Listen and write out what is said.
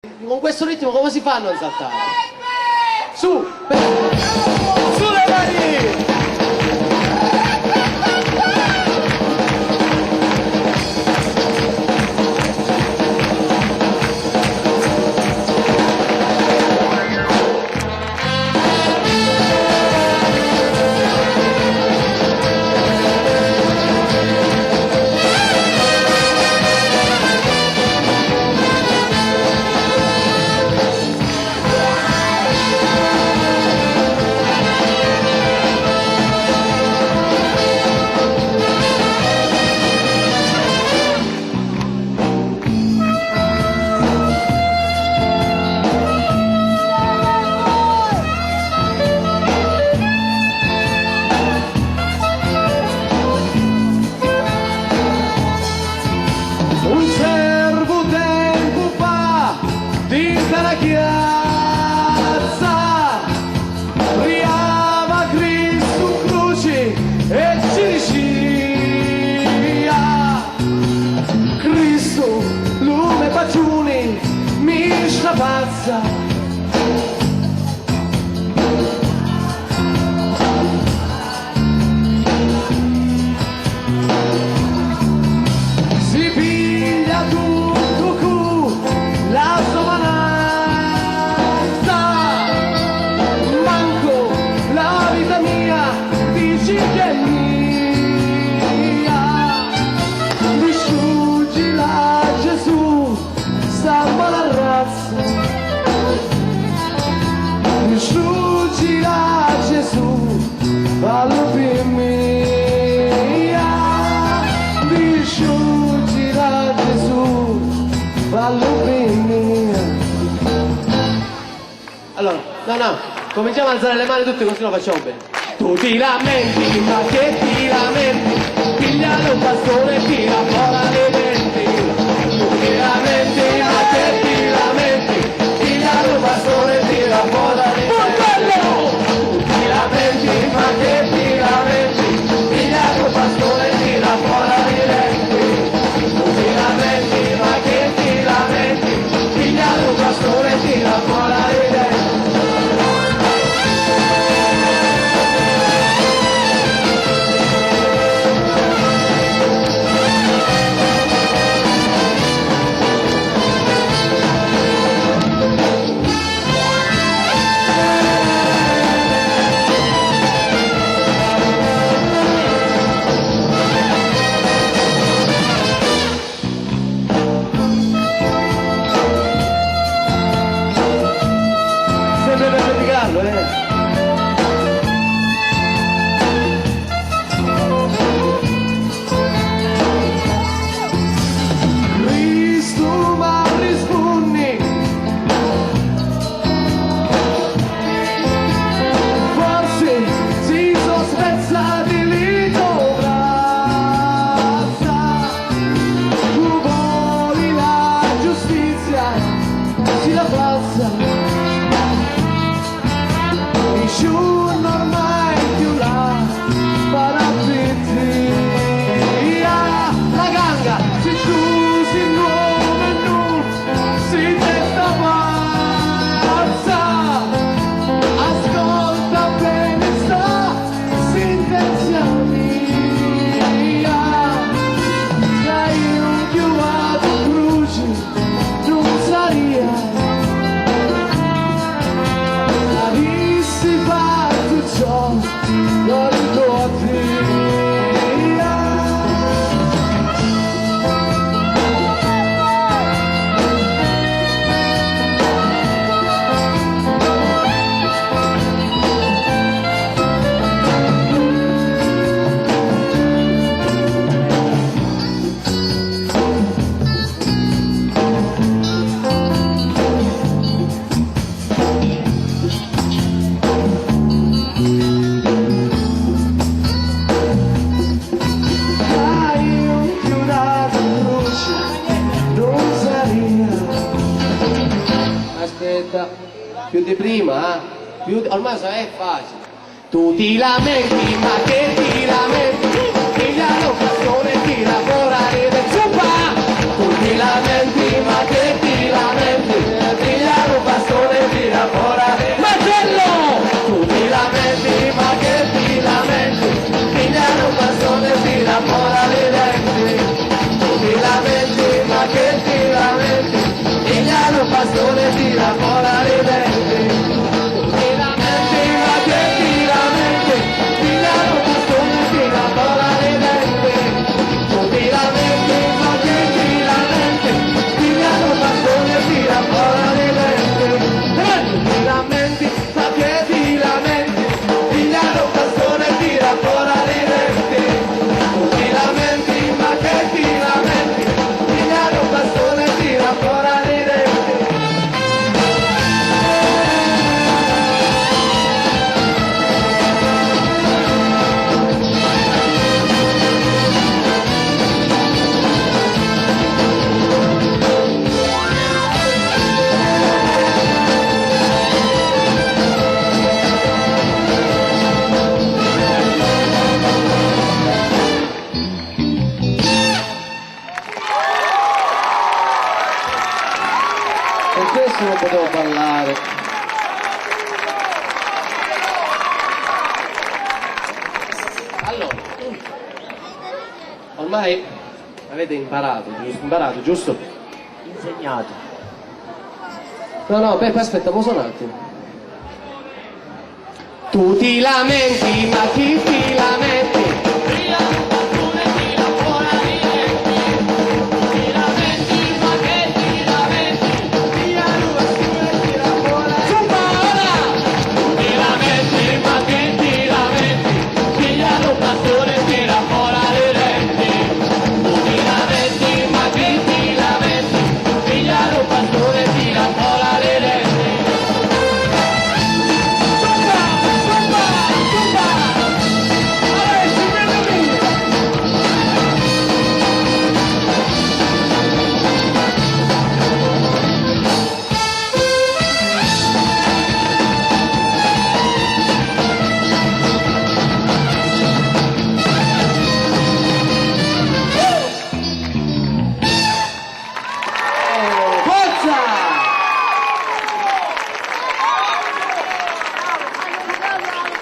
Con questo ritmo come si fa a non saltare? Su! Sulle mani! La chiazza riava Cristo croce e ci diceva Cristo lume paciuni mi strapazza si piglia tutto cu la sovana dici che è mia, disciugila Gesù, salva la razza, disciugila Gesù, fallo per mia, disciugila Gesù, fallo per mia. Allora, no, cominciamo a alzare le mani tutti così lo facciamo bene. Tu ti lamenti, ma che ti lamenti? Piglialo un bastone e tira fuori le denti. Tu ti lamenti, ma che ti lamenti? Piglialo un bastone e tira fuori le denti. Tu ti lamenti, ma che ti lamenti? Piglialo un bastone e tira fuori le denti. Tu ti lamenti, ma che ti lamenti? Piglialo un bastone e tira fuori le denti. Più di prima, ormai è facile. Tu ti lamenti, ma che ti lamenti? Piglia l'occasione e tira fuori del zuppa. Tu ti lamenti, ma che ti lamenti? Per questo non potevo ballare. Allora, ormai avete imparato, giusto? Insegnato. No, Peppe, aspetta, poso un attimo. Tu ti lamenti, ma chi ti lamenta?